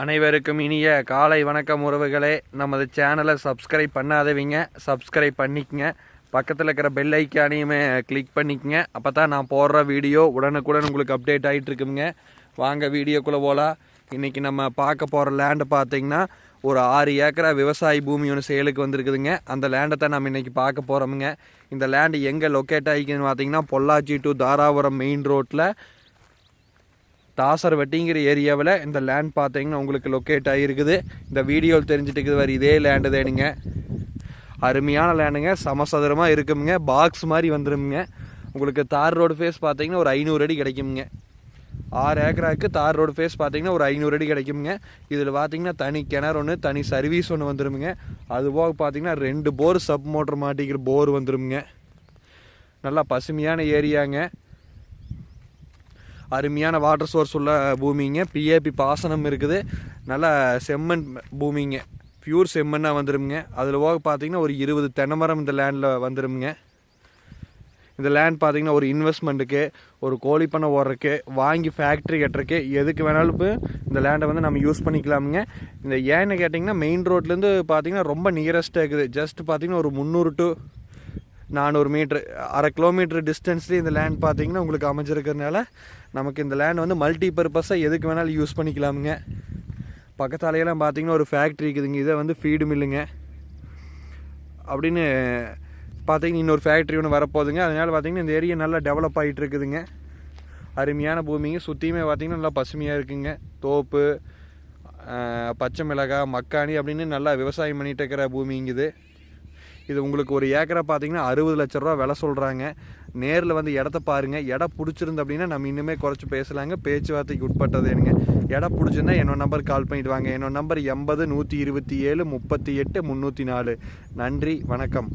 அனைவருக்கும் இனிய காலை வணக்கம் உறவுகளே. நமது சேனலை சப்ஸ்கிரைப் பண்ணாதவங்க சப்ஸ்கிரைப் பண்ணிக்கங்க. பக்கத்தில் இருக்கிற பெல் ஐக்கானையுமே கிளிக் பண்ணிக்கங்க. அப்போ தான் நான் போடுற வீடியோ உடனுக்குடன் உங்களுக்கு அப்டேட் ஆகிட்டு இருக்குங்க. வாங்க வீடியோக்குள்ளே போகலாம். இன்றைக்கி நம்ம பார்க்க போகிற லேண்டு பார்த்திங்கன்னா ஒரு 6 ஏக்கரா விவசாய பூமி ஒன்று சேலுக்கு வந்திருக்குதுங்க. அந்த லேண்டை தான் நம்ம இன்றைக்கி பார்க்க போகிறோமுங்க. இந்த லேண்டு எங்கே லொக்கேட் ஆகிக்குதுன்னு பார்த்திங்கன்னா பொள்ளாச்சி டு தாராபுரம் மெயின் ரோட்டில் தாசர்வட்டிங்கிற ஏரியாவில் இந்த லேண்ட் பார்த்தீங்கன்னா உங்களுக்கு லொக்கேட் ஆகிருக்குது. இந்த வீடியோவில் தெரிஞ்சுட்டு வர இதே லேண்டு தேனுங்க. அருமையான லேண்டுங்க, சமசதுரமாக இருக்குமுங்க, பாக்ஸ் மாதிரி வந்துடுமுங்க. உங்களுக்கு தார் ரோடு ஃபேஸ் பார்த்தீங்கன்னா ஒரு 500 அடி கிடைக்குமுங்க. 6 ஏக்கராவுக்கு தார் ரோடு ஃபேஸ் பார்த்தீங்கன்னா ஒரு 500 அடி கிடைக்குமுங்க. இதில் பார்த்தீங்கன்னா தனி கிணறு ஒன்று, தனி சர்வீஸ் ஒன்று வந்துடுமுங்க. அதுபோக பார்த்தீங்கன்னா 2 போர் சப் மோட்டர் மாட்டிக்கிற போர் வந்துடுமுங்க. நல்லா பசுமையான ஏரியாங்க, அருமையான வாட்டர் சோர்ஸ் உள்ள பூமிங்க. பிஏபி பாசனம் இருக்குது. நல்லா செம்மண் பூமிங்க, பியூர் செம்மண்ணாக வந்துடுமுங்க. அதில் போக பார்த்தீங்கன்னா ஒரு 20 தென்னைமரம் இந்த லேண்டில் வந்துடுமுங்க. இந்த லேண்ட் பார்த்தீங்கன்னா ஒரு இன்வெஸ்ட்மெண்ட்டுக்கு, ஒரு கோழி பண்ணை ஓடுறதுக்கு, வாங்கி ஃபேக்ட்ரி கட்டுறதுக்கு, எதுக்கு வேணாலும் இந்த லேண்டை வந்து நம்ம யூஸ் பண்ணிக்கலாமுங்க. இந்த ஏன்னு கேட்டிங்கன்னா மெயின் ரோட்லேருந்து பார்த்தீங்கன்னா ரொம்ப நியரஸ்ட்டாக இருக்குது. ஜஸ்ட் பார்த்தீங்கன்னா ஒரு 300 to 400 மீட்ரு, 1/2 கிலோமீட்டர் டிஸ்டன்ஸ்லேயே இந்த லேண்ட் பார்த்தீங்கன்னா உங்களுக்கு அமைஞ்சிருக்கிறதுனால நமக்கு இந்த லேண்ட் வந்து மல்டி பர்பஸாக எதுக்கு வேணாலும் யூஸ் பண்ணிக்கலாமுங்க. பக்கத்தாலையெல்லாம் பார்த்தீங்கன்னா ஒரு ஃபேக்ட்ரி இருக்குதுங்க. இதை வந்து ஃபீடு மில்லுங்க அப்படின்னு பார்த்தீங்கன்னா இன்னொரு ஃபேக்ட்ரி ஒன்று வரப்போகுதுங்க. அதனால் பார்த்தீங்கன்னா இந்த ஏரியா நல்லா டெவலப் ஆகிட்டு இருக்குதுங்க. அருமையான பூமிங்க. சுற்றியுமே பார்த்தீங்கன்னா நல்லா பசுமையாக இருக்குங்க. தோப்பு, பச்சை மிளகாய், மக்காணி அப்படின்னு நல்லா விவசாயம் பண்ணிகிட்டு இருக்கிற பூமிங்குது. இது உங்களுக்கு ஒரு ஏக்கரை பார்த்தீங்கன்னா 60 லட்ச ரூபா விலை சொல்கிறாங்க. நேரில் வந்து இடத்த பாருங்கள். இடம் பிடிச்சிருந்து அப்படின்னா நம்ம இன்னுமே குறைச்சி பேசலாங்க. பேச்சுவார்த்தைக்கு உட்பட்டது எனக்கு. இடம் பிடிச்சிருந்தா என்னோட நம்பருக்கு கால் பண்ணிவிட்டு வாங்க. என்னோட நம்பர் 80 127 38 304. நன்றி, வணக்கம்.